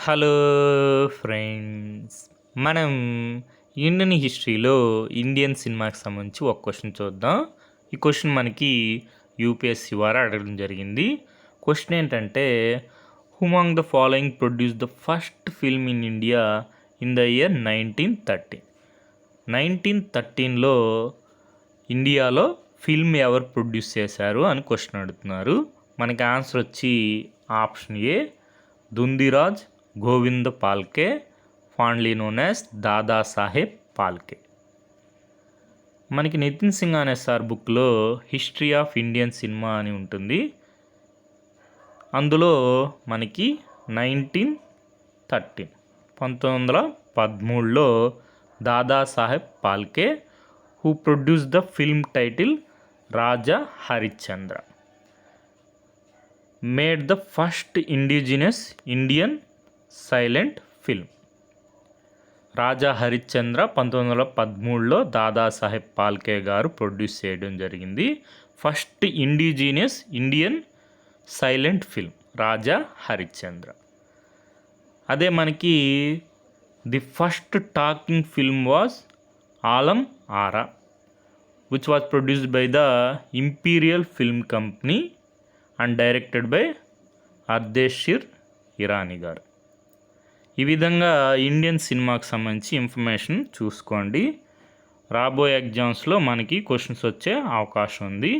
Hello friends. మనం Indian హిస్టరీలో Indian సినిమాకి సంబంధించి ఒక క్వశ్చన్ చూద్దాం. ఈ క్వశ్చన్ మనకి యూపీఎస్సీ వారు అడగడం జరిగింది. క్వశ్చన్ ఏంటంటే, who among the following produce the first film in India in the year 1913. 1913లో ఇండియాలో ఫిల్మ్ ఎవరు ప్రొడ్యూస్ చేశారు అని క్వశ్చన్ అడుగుతున్నారు. మనకి ఆన్సర్ వచ్చి option A Dhundiraj Govind Phalke, fondly known as Dadasaheb Phalke. మనకి నితిన్ సింగానే సార్ బుక్లో హిస్టరీ ఆఫ్ ఇండియన్ సినిమా అని ఉంటుంది. అందులో మనకి 1913లో Dadasaheb Phalke who produce the film title Raja Harishchandra made the first indigenous Indian silent film. Raja Harishchandra 1913లో దాదాసాహెబ్ పాల్కే గారు ప్రొడ్యూస్ చేయడం జరిగింది. First indigenous Indian silent film Raja Harishchandra. అదే మనకి the first talking film was Alam Ara which was produced by the imperial film company and directed by Ardeshir Irani గారు. ఈ విధంగా Indian సినిమాకి సంబంధించి ఇన్ఫర్మేషన్ చూసుకోండి. రాబోయే ఎగ్జామ్స్లో మనకి క్వశ్చన్స్ వచ్చే అవకాశం ఉంది.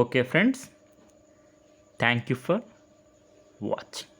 Okay friends, thank you for watching.